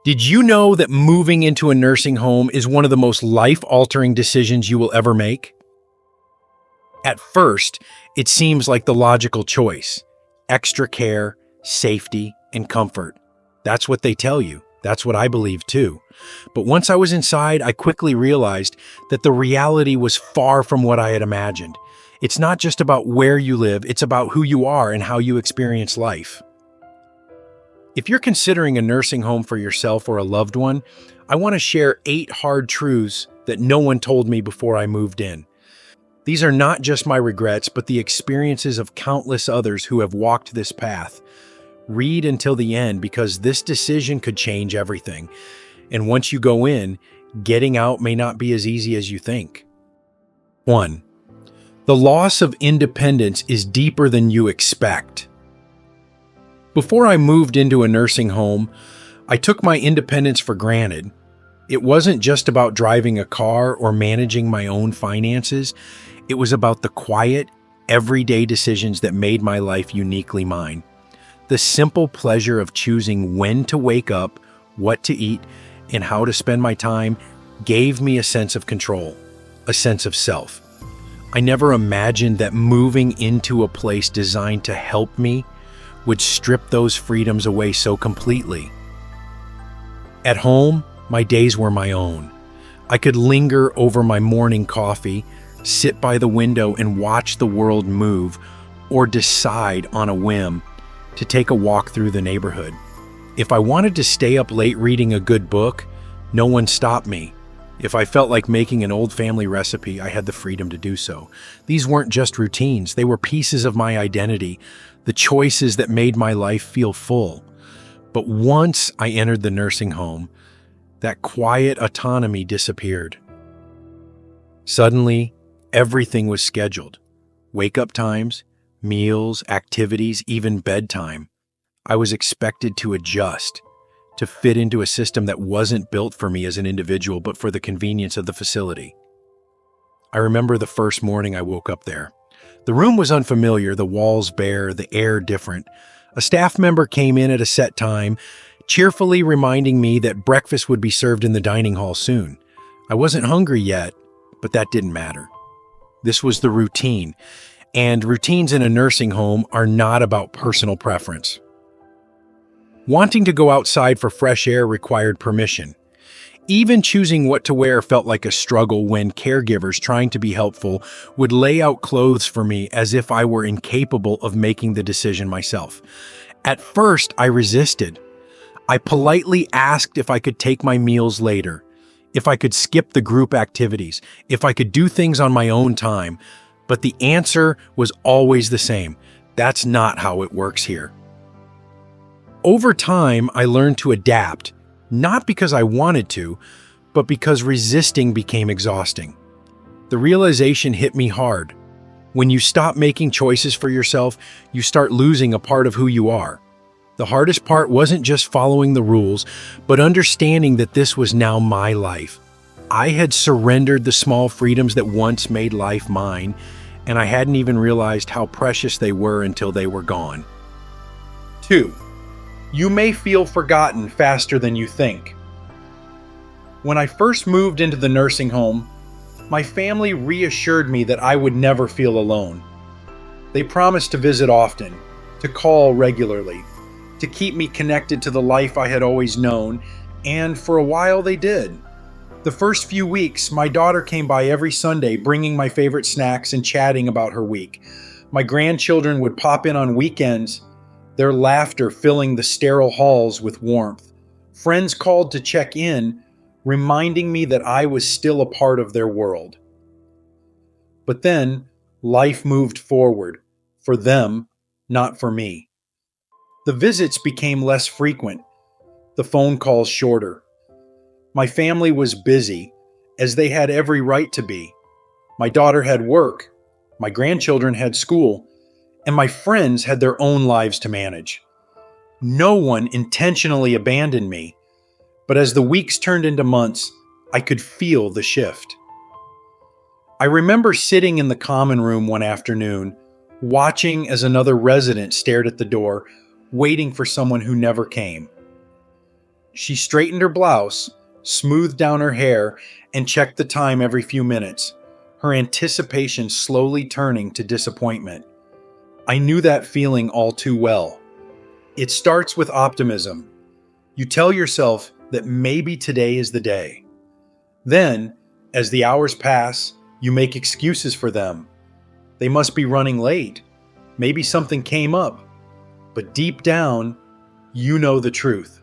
Did you know that moving into a nursing home is one of the most life-altering decisions you will ever make? At first, it seems like the logical choice. Extra care, safety, and comfort. That's what they tell you. That's what I believe too. But once I was inside, I quickly realized that the reality was far from what I had imagined. It's not just about where you live, it's about who you are and how you experience life. If you're considering a nursing home for yourself or a loved one, I want to share 8 hard truths that no one told me before I moved in. These are not just my regrets, but the experiences of countless others who have walked this path. Read until the end because this decision could change everything. And once you go in, getting out may not be as easy as you think. 1. The loss of independence is deeper than you expect. Before I moved into a nursing home, I took my independence for granted. It wasn't just about driving a car or managing my own finances. It was about the quiet, everyday decisions that made my life uniquely mine. The simple pleasure of choosing when to wake up, what to eat, and how to spend my time gave me a sense of control, a sense of self. I never imagined that moving into a place designed to help me would strip those freedoms away so completely. At home, my days were my own. I could linger over my morning coffee, sit by the window and watch the world move, or decide on a whim to take a walk through the neighborhood. If I wanted to stay up late reading a good book, no one stopped me. If I felt like making an old family recipe, I had the freedom to do so. These weren't just routines, they were pieces of my identity, the choices that made my life feel full. But once I entered the nursing home, that quiet autonomy disappeared. Suddenly, everything was scheduled. Wake-up times, meals, activities, even bedtime. I was expected to adjust, to fit into a system that wasn't built for me as an individual, but for the convenience of the facility. I remember the first morning I woke up there. The room was unfamiliar, the walls bare, the air different. A staff member came in at a set time, cheerfully reminding me that breakfast would be served in the dining hall soon. I wasn't hungry yet, but that didn't matter. This was the routine, and routines in a nursing home are not about personal preference. Wanting to go outside for fresh air required permission. Even choosing what to wear felt like a struggle when caregivers trying to be helpful would lay out clothes for me as if I were incapable of making the decision myself. At first, I resisted. I politely asked if I could take my meals later, if I could skip the group activities, if I could do things on my own time, but the answer was always the same. That's not how it works here. Over time, I learned to adapt, not because I wanted to, but because resisting became exhausting. The realization hit me hard. When you stop making choices for yourself, you start losing a part of who you are. The hardest part wasn't just following the rules, but understanding that this was now my life. I had surrendered the small freedoms that once made life mine, and I hadn't even realized how precious they were until they were gone. 2. You may feel forgotten faster than you think. When I first moved into the nursing home, my family reassured me that I would never feel alone. They promised to visit often, to call regularly, to keep me connected to the life I had always known, and for a while they did. The first few weeks, my daughter came by every Sunday bringing my favorite snacks and chatting about her week. My grandchildren would pop in on weekends, their laughter filling the sterile halls with warmth. Friends called to check in, reminding me that I was still a part of their world. But then, life moved forward, for them, not for me. The visits became less frequent, the phone calls shorter. My family was busy, as they had every right to be. My daughter had work, my grandchildren had school, and my friends had their own lives to manage. No one intentionally abandoned me, but as the weeks turned into months, I could feel the shift. I remember sitting in the common room one afternoon, watching as another resident stared at the door, waiting for someone who never came. She straightened her blouse, smoothed down her hair, and checked the time every few minutes, her anticipation slowly turning to disappointment. I knew that feeling all too well. It starts with optimism. You tell yourself that maybe today is the day. Then, as the hours pass, you make excuses for them. They must be running late. Maybe something came up. But deep down, you know the truth.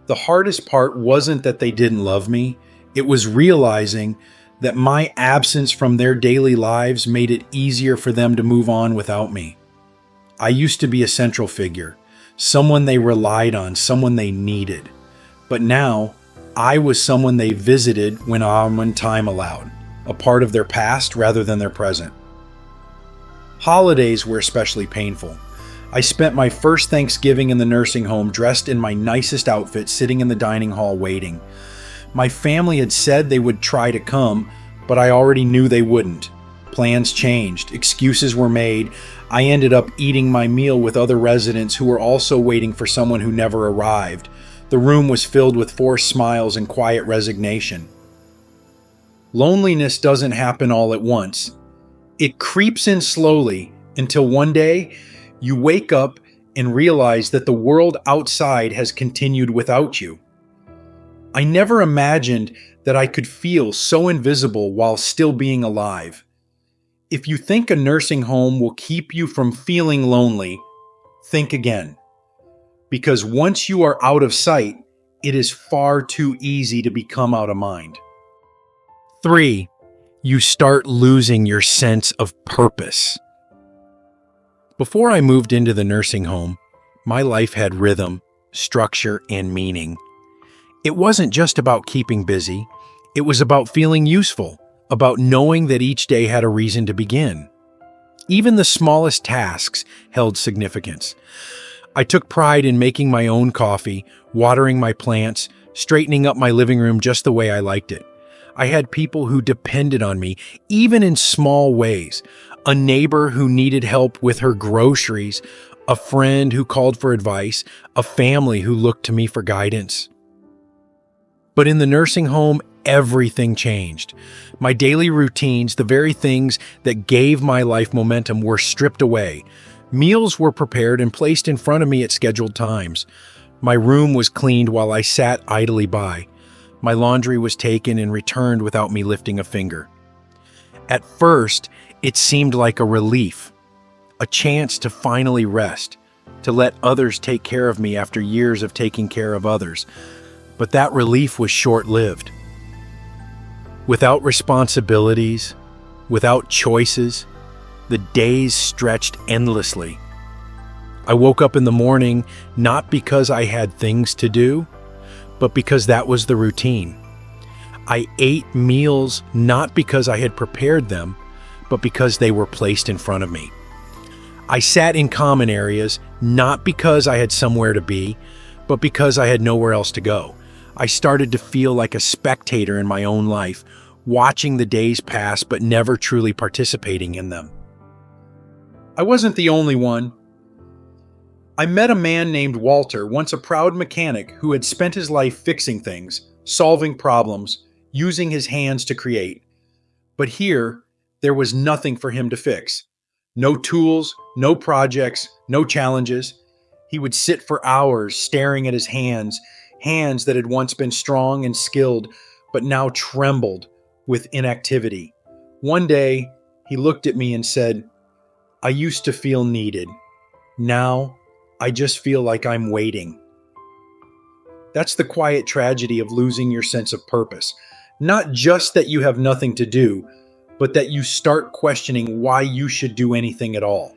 The hardest part wasn't that they didn't love me. It was realizing that my absence from their daily lives made it easier for them to move on without me. I used to be a central figure, someone they relied on, someone they needed. But now, I was someone they visited when time allowed, a part of their past rather than their present. Holidays were especially painful. I spent my first Thanksgiving in the nursing home dressed in my nicest outfit, sitting in the dining hall waiting. My family had said they would try to come, but I already knew they wouldn't. Plans changed, excuses were made. I ended up eating my meal with other residents who were also waiting for someone who never arrived. The room was filled with forced smiles and quiet resignation. Loneliness doesn't happen all at once. It creeps in slowly until one day you wake up and realize that the world outside has continued without you. I never imagined that I could feel so invisible while still being alive. If you think a nursing home will keep you from feeling lonely, think again. Because once you are out of sight, it is far too easy to become out of mind. 3. You start losing your sense of purpose. Before I moved into the nursing home, my life had rhythm, structure, and meaning. It wasn't just about keeping busy. It was about feeling useful, about knowing that each day had a reason to begin. Even the smallest tasks held significance. I took pride in making my own coffee, watering my plants, straightening up my living room just the way I liked it. I had people who depended on me, even in small ways. A neighbor who needed help with her groceries, a friend who called for advice, a family who looked to me for guidance. But in the nursing home, everything changed. My daily routines, the very things that gave my life momentum, were stripped away. Meals were prepared and placed in front of me at scheduled times. My room was cleaned while I sat idly by. My laundry was taken and returned without me lifting a finger. At first, it seemed like a relief, a chance to finally rest, to let others take care of me after years of taking care of others. But that relief was short-lived. Without responsibilities, without choices, the days stretched endlessly. I woke up in the morning not because I had things to do, but because that was the routine. I ate meals not because I had prepared them, but because they were placed in front of me. I sat in common areas not because I had somewhere to be, but because I had nowhere else to go. I started to feel like a spectator in my own life, watching the days pass but never truly participating in them. I wasn't the only one. I met a man named Walter, once a proud mechanic who had spent his life fixing things, solving problems, using his hands to create. But here, there was nothing for him to fix. No tools, no projects, no challenges. He would sit for hours staring at his hands that had once been strong and skilled, but now trembled with inactivity. One day, he looked at me and said, "I used to feel needed. Now, I just feel like I'm waiting." That's the quiet tragedy of losing your sense of purpose. Not just that you have nothing to do, but that you start questioning why you should do anything at all.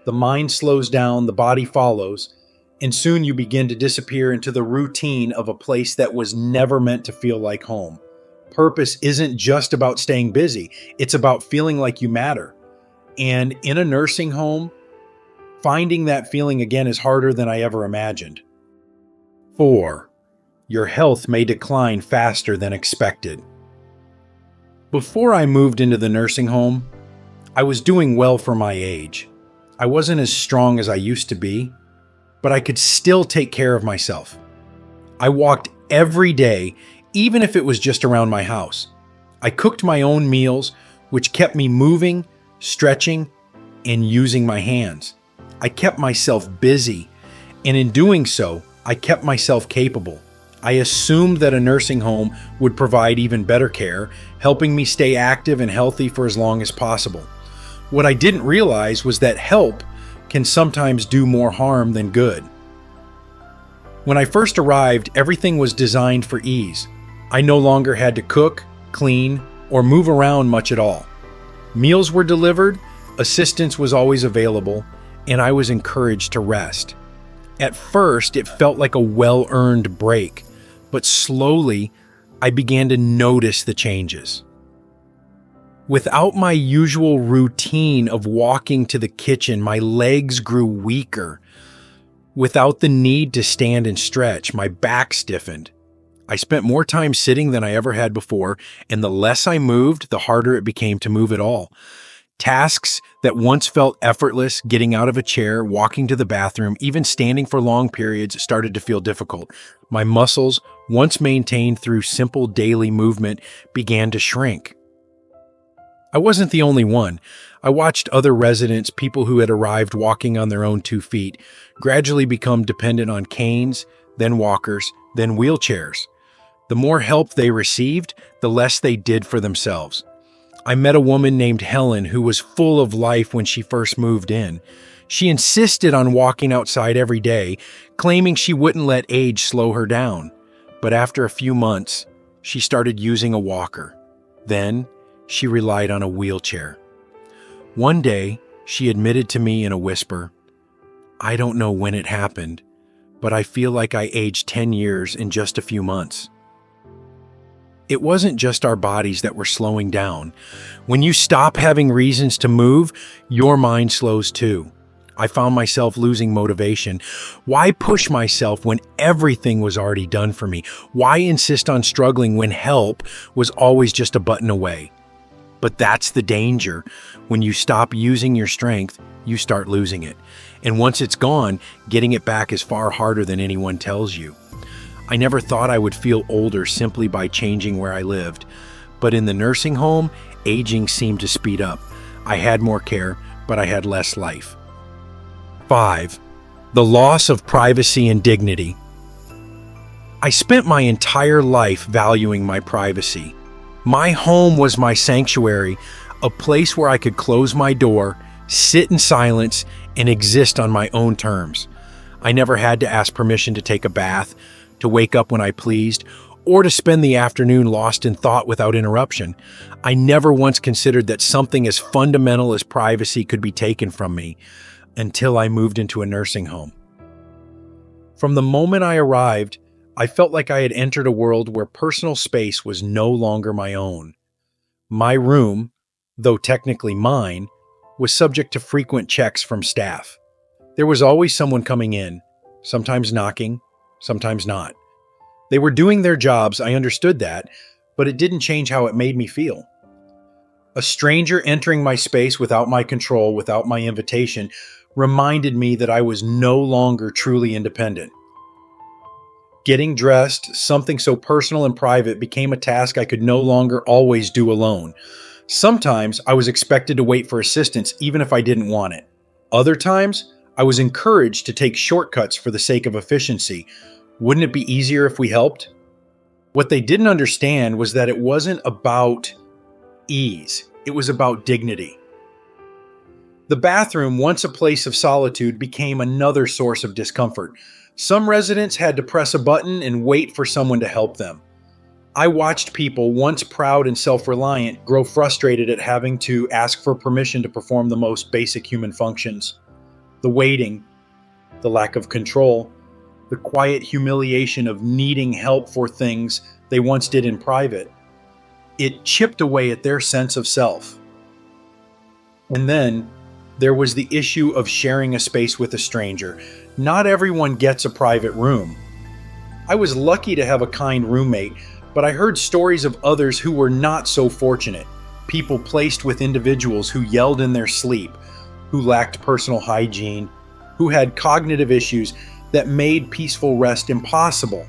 The mind slows down, the body follows, and soon you begin to disappear into the routine of a place that was never meant to feel like home. Purpose isn't just about staying busy, it's about feeling like you matter. And in a nursing home, finding that feeling again is harder than I ever imagined. 4. Your health may decline faster than expected. Before I moved into the nursing home, I was doing well for my age. I wasn't as strong as I used to be, but I could still take care of myself. I walked every day, even if it was just around my house. I cooked my own meals, which kept me moving, stretching, and using my hands. I kept myself busy, and in doing so, I kept myself capable. I assumed that a nursing home would provide even better care, helping me stay active and healthy for as long as possible. What I didn't realize was that help can sometimes do more harm than good. When I first arrived, everything was designed for ease. I no longer had to cook, clean, or move around much at all. Meals were delivered, assistance was always available, and I was encouraged to rest. At first, it felt like a well-earned break, but slowly, I began to notice the changes. Without my usual routine of walking to the kitchen, my legs grew weaker. Without the need to stand and stretch, my back stiffened. I spent more time sitting than I ever had before, and the less I moved, the harder it became to move at all. Tasks that once felt effortless, getting out of a chair, walking to the bathroom, even standing for long periods, started to feel difficult. My muscles, once maintained through simple daily movement, began to shrink. I wasn't the only one. I watched other residents, people who had arrived walking on their own 2 feet, gradually become dependent on canes, then walkers, then wheelchairs. The more help they received, the less they did for themselves. I met a woman named Helen who was full of life when she first moved in. She insisted on walking outside every day, claiming she wouldn't let age slow her down. But after a few months, she started using a walker. Then, she relied on a wheelchair. One day, she admitted to me in a whisper, "I don't know when it happened, but I feel like I aged 10 years in just a few months." It wasn't just our bodies that were slowing down. When you stop having reasons to move, your mind slows too. I found myself losing motivation. Why push myself when everything was already done for me? Why insist on struggling when help was always just a button away? But that's the danger. When you stop using your strength, you start losing it. And once it's gone, getting it back is far harder than anyone tells you. I never thought I would feel older simply by changing where I lived. But in the nursing home, aging seemed to speed up. I had more care, but I had less life. 5. The loss of privacy and dignity. I spent my entire life valuing my privacy. My home was my sanctuary, a place where I could close my door, sit in silence, and exist on my own terms. I never had to ask permission to take a bath, to wake up when I pleased, or to spend the afternoon lost in thought without interruption. I never once considered that something as fundamental as privacy could be taken from me until I moved into a nursing home. From the moment I arrived, I felt like I had entered a world where personal space was no longer my own. My room, though technically mine, was subject to frequent checks from staff. There was always someone coming in, sometimes knocking, sometimes not. They were doing their jobs, I understood that, but it didn't change how it made me feel. A stranger entering my space without my control, without my invitation, reminded me that I was no longer truly independent. Getting dressed, something so personal and private, became a task I could no longer always do alone. Sometimes I was expected to wait for assistance even if I didn't want it. Other times, I was encouraged to take shortcuts for the sake of efficiency. Wouldn't it be easier if we helped? What they didn't understand was that it wasn't about ease. It was about dignity. The bathroom, once a place of solitude, became another source of discomfort. Some residents had to press a button and wait for someone to help them. I watched people, once proud and self-reliant, grow frustrated at having to ask for permission to perform the most basic human functions. The waiting, the lack of control, the quiet humiliation of needing help for things they once did in private. It chipped away at their sense of self. And then there was the issue of sharing a space with a stranger. Not everyone gets a private room. I was lucky to have a kind roommate, but I heard stories of others who were not so fortunate. People placed with individuals who yelled in their sleep, who lacked personal hygiene, who had cognitive issues that made peaceful rest impossible.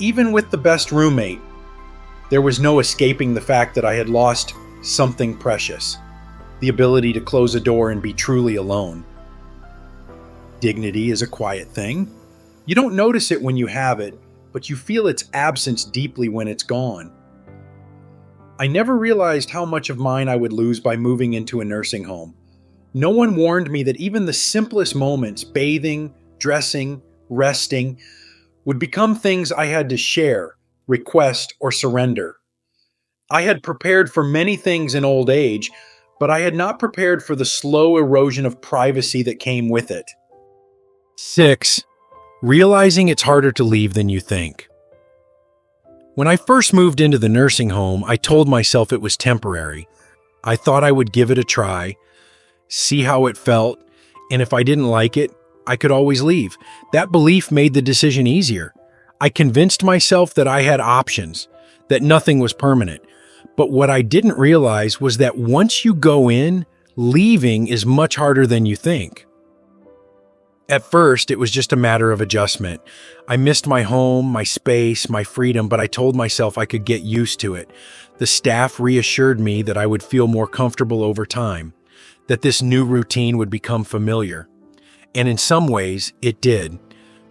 Even with the best roommate, there was no escaping the fact that I had lost something precious, the ability to close a door and be truly alone. Dignity is a quiet thing. You don't notice it when you have it, but you feel its absence deeply when it's gone. I never realized how much of mine I would lose by moving into a nursing home. No one warned me that even the simplest moments, bathing, dressing, resting, would become things I had to share, request, or surrender. I had prepared for many things in old age, but I had not prepared for the slow erosion of privacy that came with it. 6. Realizing it's harder to leave than you think. When I first moved into the nursing home, I told myself it was temporary. I thought I would give it a try, see how it felt, and if I didn't like it, I could always leave. That belief made the decision easier. I convinced myself that I had options, that nothing was permanent. But what I didn't realize was that once you go in, leaving is much harder than you think. At first, it was just a matter of adjustment. I missed my home, my space, my freedom, but I told myself I could get used to it. The staff reassured me that I would feel more comfortable over time, that this new routine would become familiar. And in some ways, it did.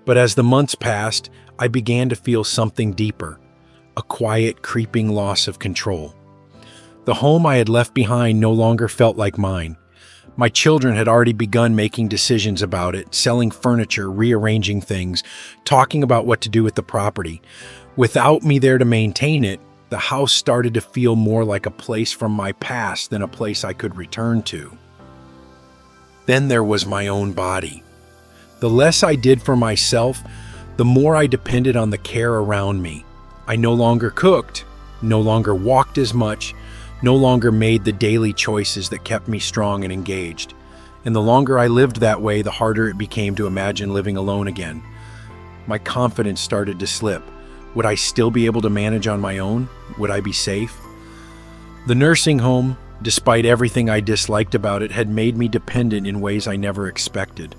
But as the months passed, I began to feel something deeper, a quiet, creeping loss of control. The home I had left behind no longer felt like mine. My children had already begun making decisions about it, selling furniture, rearranging things, talking about what to do with the property. Without me there to maintain it, the house started to feel more like a place from my past than a place I could return to. Then there was my own body. The less I did for myself, the more I depended on the care around me. I no longer cooked, no longer walked as much, no longer made the daily choices that kept me strong and engaged. And the longer I lived that way, the harder it became to imagine living alone again. My confidence started to slip. Would I still be able to manage on my own? Would I be safe? The nursing home, despite everything I disliked about it, had made me dependent in ways I never expected.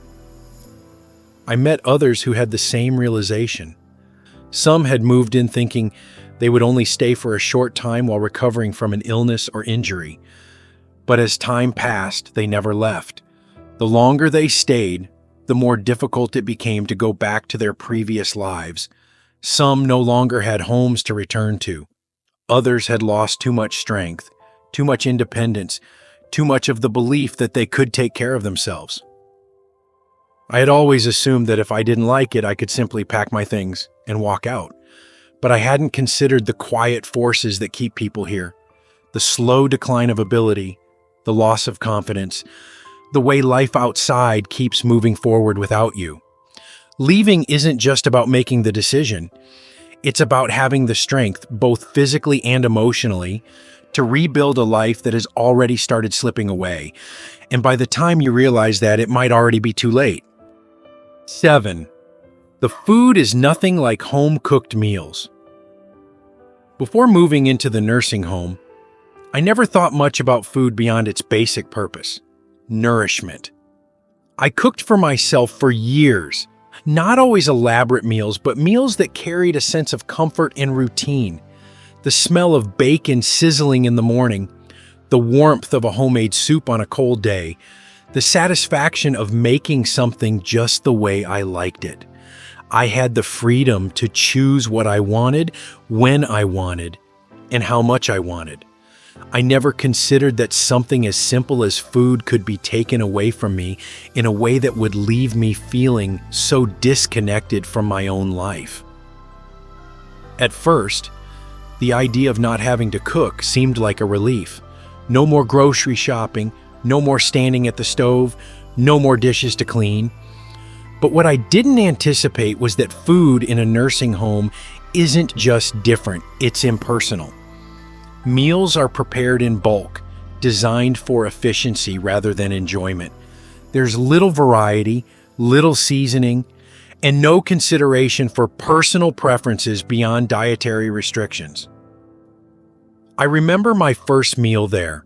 I met others who had the same realization. Some had moved in thinking they would only stay for a short time while recovering from an illness or injury. But as time passed, they never left. The longer they stayed, the more difficult it became to go back to their previous lives. Some no longer had homes to return to. Others had lost too much strength, too much independence, too much of the belief that they could take care of themselves. I had always assumed that if I didn't like it, I could simply pack my things and walk out. But I hadn't considered the quiet forces that keep people here. The slow decline of ability, the loss of confidence, the way life outside keeps moving forward without you. Leaving isn't just about making the decision. It's about having the strength, both physically and emotionally, to rebuild a life that has already started slipping away. And by the time you realize that, it might already be too late. 7. The food is nothing like home-cooked meals. Before moving into the nursing home, I never thought much about food beyond its basic purpose: nourishment. I cooked for myself for years, not always elaborate meals, but meals that carried a sense of comfort and routine. The smell of bacon sizzling in the morning, the warmth of a homemade soup on a cold day, the satisfaction of making something just the way I liked it. I had the freedom to choose what I wanted, when I wanted, and how much I wanted. I never considered that something as simple as food could be taken away from me in a way that would leave me feeling so disconnected from my own life. At first, the idea of not having to cook seemed like a relief. No more grocery shopping, no more standing at the stove, no more dishes to clean. But what I didn't anticipate was that food in a nursing home isn't just different, it's impersonal. Meals are prepared in bulk, designed for efficiency rather than enjoyment. There's little variety, little seasoning, and no consideration for personal preferences beyond dietary restrictions. I remember my first meal there,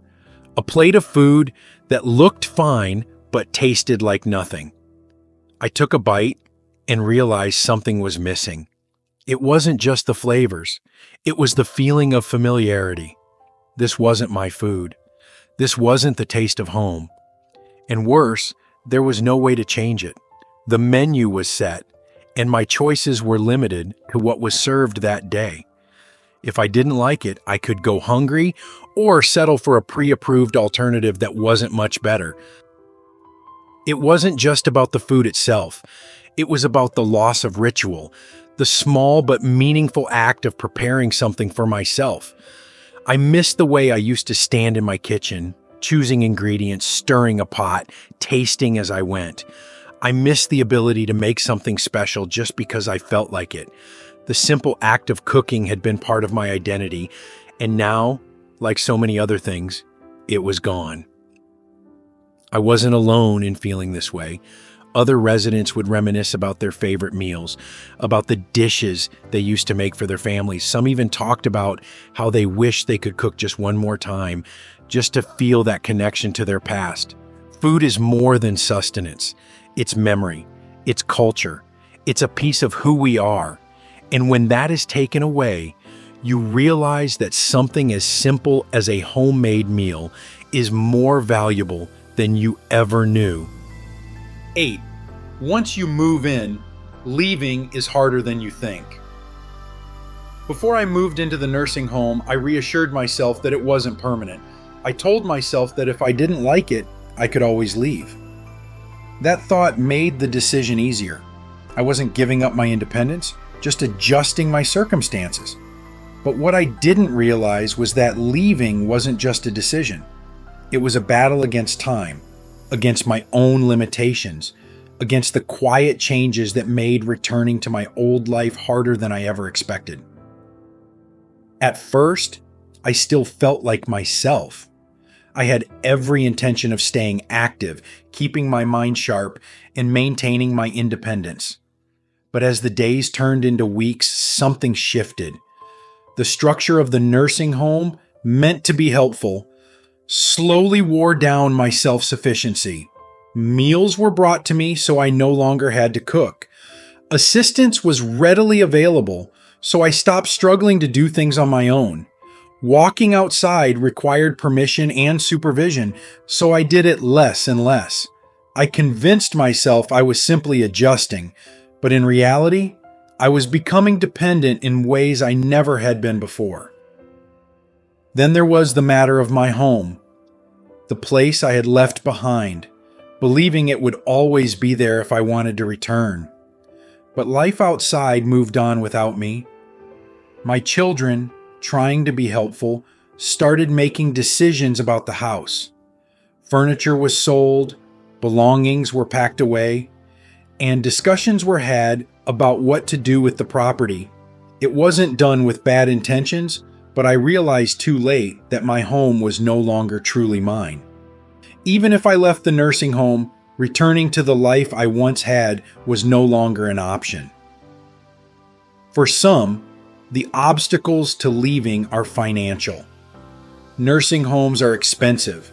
a plate of food that looked fine but tasted like nothing. I took a bite and realized something was missing. It wasn't just the flavors. It was the feeling of familiarity. This wasn't my food. This wasn't the taste of home. And worse, there was no way to change it. The menu was set, and my choices were limited to what was served that day. If I didn't like it, I could go hungry or settle for a pre-approved alternative that wasn't much better. It wasn't just about the food itself. It was about the loss of ritual, the small but meaningful act of preparing something for myself. I missed the way I used to stand in my kitchen, choosing ingredients, stirring a pot, tasting as I went. I missed the ability to make something special just because I felt like it. The simple act of cooking had been part of my identity, and now, like so many other things, it was gone. I wasn't alone in feeling this way. Other residents would reminisce about their favorite meals, about the dishes they used to make for their families. Some even talked about how they wished they could cook just one more time, just to feel that connection to their past. Food is more than sustenance. It's memory. It's culture. It's a piece of who we are. And when that is taken away, you realize that something as simple as a homemade meal is more valuable than you ever knew. 8. Once you move in, leaving is harder than you think. Before I moved into the nursing home, I reassured myself that it wasn't permanent. I told myself that if I didn't like it, I could always leave. That thought made the decision easier. I wasn't giving up my independence, just adjusting my circumstances. But what I didn't realize was that leaving wasn't just a decision. It was a battle against time, against my own limitations, against the quiet changes that made returning to my old life harder than I ever expected. At first, I still felt like myself. I had every intention of staying active, keeping my mind sharp, and maintaining my independence. But as the days turned into weeks, something shifted. The structure of the nursing home, meant to be helpful, slowly wore down my self-sufficiency. Meals were brought to me, so I no longer had to cook. Assistance was readily available, so I stopped struggling to do things on my own. Walking outside required permission and supervision, so I did it less and less. I convinced myself I was simply adjusting, but in reality, I was becoming dependent in ways I never had been before. Then there was the matter of my home, the place I had left behind, believing it would always be there if I wanted to return. But life outside moved on without me. My children, trying to be helpful, started making decisions about the house. Furniture was sold, belongings were packed away, and discussions were had about what to do with the property. It wasn't done with bad intentions, but I realized too late that my home was no longer truly mine. Even if I left the nursing home, returning to the life I once had was no longer an option. For some, the obstacles to leaving are financial. Nursing homes are expensive,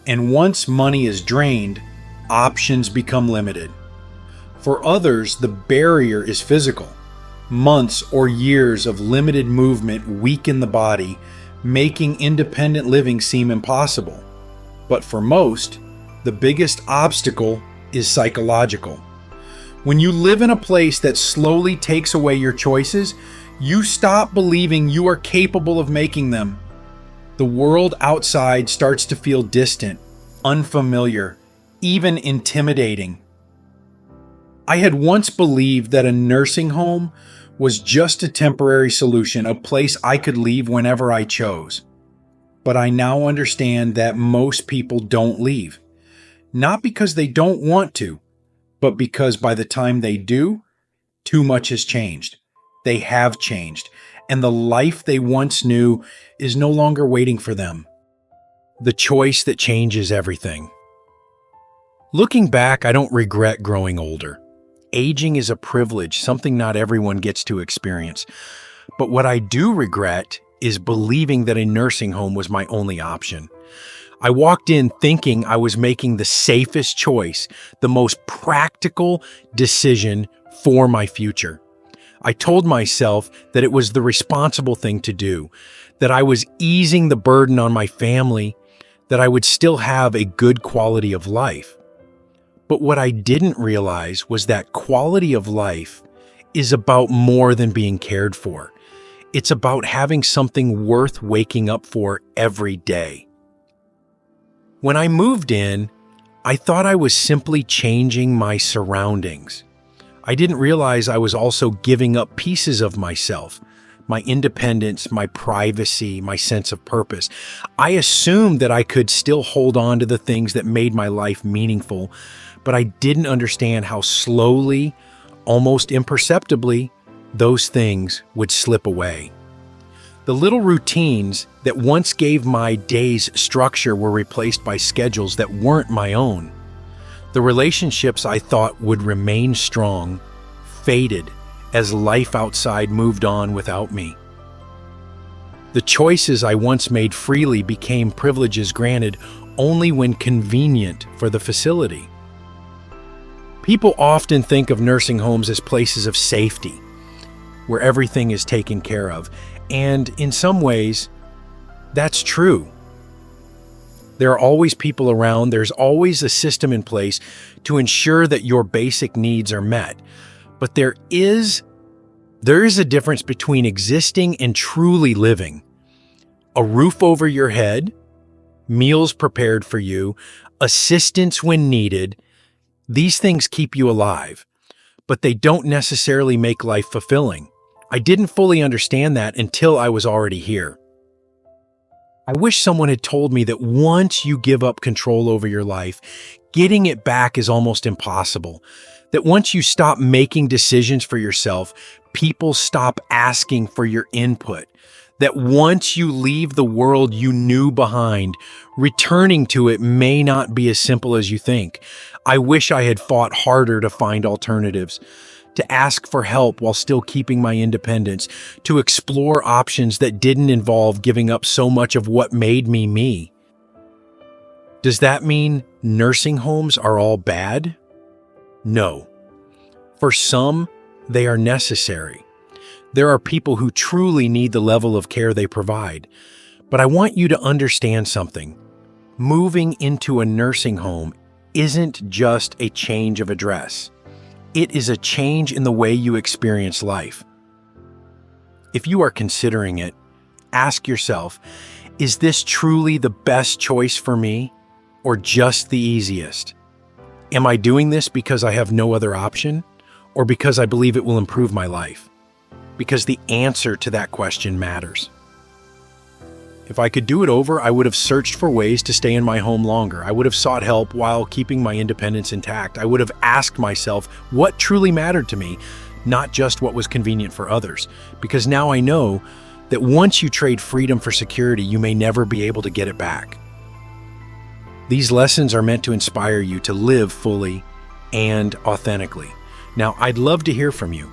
and once money is drained, options become limited. For others, the barrier is physical. Months or years of limited movement weaken the body, making independent living seem impossible. But for most, the biggest obstacle is psychological. When you live in a place that slowly takes away your choices, you stop believing you are capable of making them. The world outside starts to feel distant, unfamiliar, even intimidating. I had once believed that a nursing home was just a temporary solution, a place I could leave whenever I chose. But I now understand that most people don't leave. Not because they don't want to, but because by the time they do, too much has changed. They have changed, and the life they once knew is no longer waiting for them. The choice that changes everything. Looking back, I don't regret growing older. Aging is a privilege, something not everyone gets to experience. But what I do regret is believing that a nursing home was my only option. I walked in thinking I was making the safest choice, the most practical decision for my future. I told myself that it was the responsible thing to do, that I was easing the burden on my family, that I would still have a good quality of life. But what I didn't realize was that quality of life is about more than being cared for. It's about having something worth waking up for every day. When I moved in, I thought I was simply changing my surroundings. I didn't realize I was also giving up pieces of myself, my independence, my privacy, my sense of purpose. I assumed that I could still hold on to the things that made my life meaningful, but I didn't understand how slowly, almost imperceptibly, those things would slip away. The little routines that once gave my days structure were replaced by schedules that weren't my own. The relationships I thought would remain strong faded as life outside moved on without me. The choices I once made freely became privileges granted only when convenient for the facility. People often think of nursing homes as places of safety, where everything is taken care of, and in some ways, that's true. There are always people around, there's always a system in place to ensure that your basic needs are met. But there is a difference between existing and truly living. A roof over your head, meals prepared for you, assistance when needed, these things keep you alive, but they don't necessarily make life fulfilling. I didn't fully understand that until I was already here. I wish someone had told me that once you give up control over your life, getting it back is almost impossible. That once you stop making decisions for yourself, people stop asking for your input. That once you leave the world you knew behind, returning to it may not be as simple as you think. I wish I had fought harder to find alternatives, to ask for help while still keeping my independence, to explore options that didn't involve giving up so much of what made me me. Does that mean nursing homes are all bad? No. For some, they are necessary. There are people who truly need the level of care they provide. But I want you to understand something. Moving into a nursing home isn't just a change of address. It is a change in the way you experience life. If you are considering it, ask yourself, is this truly the best choice for me, or just the easiest? Am I doing this because I have no other option, or because I believe it will improve my life? Because the answer to that question matters. If I could do it over, I would have searched for ways to stay in my home longer. I would have sought help while keeping my independence intact. I would have asked myself what truly mattered to me, not just what was convenient for others. Because now I know that once you trade freedom for security, you may never be able to get it back. These lessons are meant to inspire you to live fully and authentically. Now, I'd love to hear from you.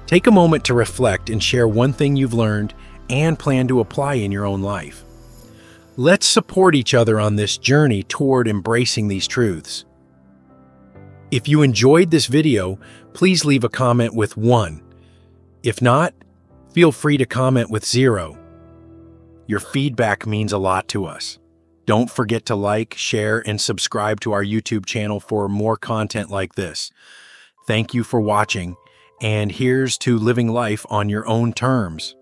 Take a moment to reflect and share one thing you've learned and plan to apply in your own life. Let's support each other on this journey toward embracing these truths. If you enjoyed this video, please leave a comment with 1. If not, feel free to comment with 0. Your feedback means a lot to us. Don't forget to like, share, and subscribe to our YouTube channel for more content like this. Thank you for watching, and here's to living life on your own terms.